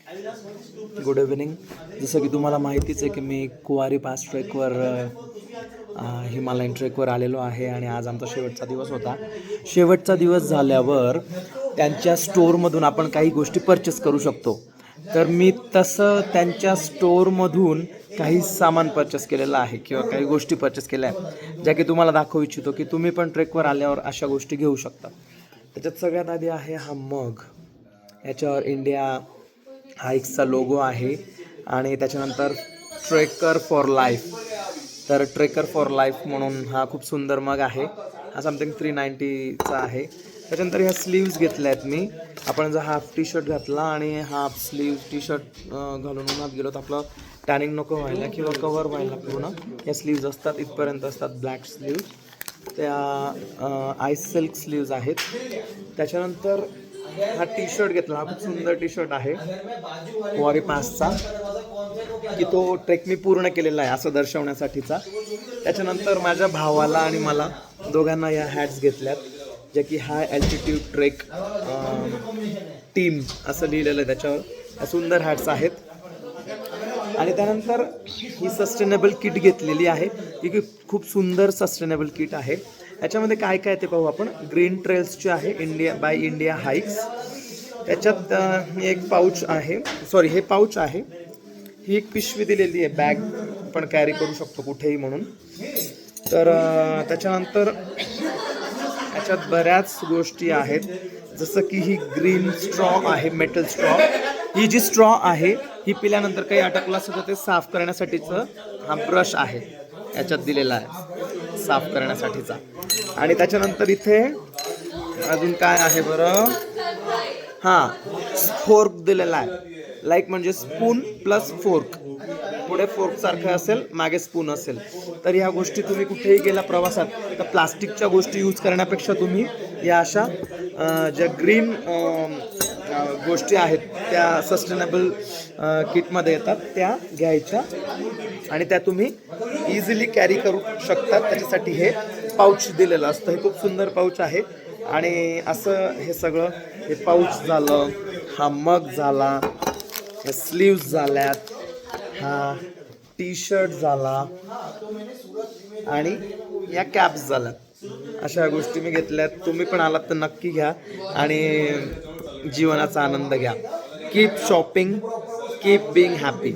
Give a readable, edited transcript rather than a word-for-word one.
Good evening. जसं की तुम्हाला माहितीच आहे की मी कुवारी पास ट्रेकवर हिमालयन ट्रेकवर आलेलो आहे आणि आज आमचा शेवटचा दिवस होता. शेवटचा दिवस झाल्यावर त्यांच्या स्टोअरमधून आपण काही गोष्टी परचेस करू शकतो. तर मी तसं त्यांच्या स्टोअरमधून काही सामान परचेस केलेलं आहे किंवा काही गोष्टी परचेस केल्या आहेत ज्या की तुम्हाला दाखवू इच्छितो की तुम्ही पण ट्रेकवर आल्यावर अशा गोष्टी घेऊ शकता. त्याच्यात सगळ्यात आधी आहे हा मग. याच्यावर इंडिया हाईक्सचा लोगो आहे आणि त्याच्यानंतर ट्रेकर फॉर लाईफ. तर ट्रेकर फॉर लाईफ म्हणून हा खूप सुंदर मग आहे. हा समथिंग 390चा आहे. त्याच्यानंतर ह्या स्लीव्ज घेतल्या आहेत मी. आपण जर हाफ टी शर्ट घातला आणि हाफ स्लीव टी शर्ट घालून उन्हात गेलो तर आपलं टॅनिंग नको व्हायला किंवा कवर व्हायला पूर्ण. या स्लीव्ज असतात, इथपर्यंत असतात ब्लॅक स्लीव्ज. त्या आईस सिल्क स्लीव्ज आहेत. त्याच्यानंतर हा टी शर्ट घेतला. हा खूप सुंदर टी शर्ट आहे कुवारी पासचा, की तो ट्रेक मी पूर्ण केलेला आहे असं दर्शवण्यासाठीचा. त्याच्यानंतर माझ्या भावाला आणि मला दोघांना या हॅट्स घेतल्यात ज्या की हाय अल्टिट्यूड ट्रेक टीम असं लिहिलेलं आहे त्याच्यावर. या सुंदर हॅट्स आहेत. आणि त्यानंतर ही सस्टेनेबल किट घेतलेली आहे. ही खूप सुंदर सस्टेनेबल किट आहे. याच्यामध्ये काय काय ते पाहू आपण. ग्रीन ट्रेल्सची आहे, इंडिया बाय इंडिया हाईक्स. त्याच्यात एक पाऊच आहे, सॉरी हे पाऊच आहे. ही एक पिशवी दिलेली आहे, बॅग आपण कॅरी करू शकतो कुठेही म्हणून. तर त्याच्यानंतर याच्यात बऱ्याच गोष्टी आहेत, जसं की ही ग्रीन स्ट्रॉ आहे, मेटल स्ट्रॉ. ही जी स्ट्रॉ आहे ही पिल्यानंतर काही अटकलं असेल तर ते साफ करण्यासाठीचं हा ब्रश आहे याच्यात दिलेला आहे, साफ करण्यासाठीचा. आणि त्याच्यानंतर इथे अजून काय आहे बरं, हां फोर्क दिलेला आहे. लाईक म्हणजे स्पून प्लस फोर्क. पुढे फोर्क सारखं असेल, मागे स्पून असेल. तर ह्या गोष्टी तुम्ही कुठेही गेला प्रवासात तर प्लास्टिकच्या गोष्टी यूज करण्यापेक्षा तुम्ही या अशा ज्या ग्रीन गोष्टी आहेत त्या सस्टेनेबल किटमध्ये येतात त्या घ्यायच्या आणि त्या तुम्ही इझिली कॅरी करू शकतात. त्याच्यासाठी हे पाऊच दिलेलं असतं. हे खूप सुंदर पाऊच आहे. आणि असं हे सगळं, हे पाऊच झालं, हा मग झाला, हे स्लीव्ज झाल्यात, हा टी शर्ट झाला आणि या कॅप्स झाल्यात. अशा गोष्टी मी घेतल्यात. तुम्ही पण आलात तर नक्की घ्या आणि जीवनाचा आनंद घ्या. Keep shopping, keep Bing happy.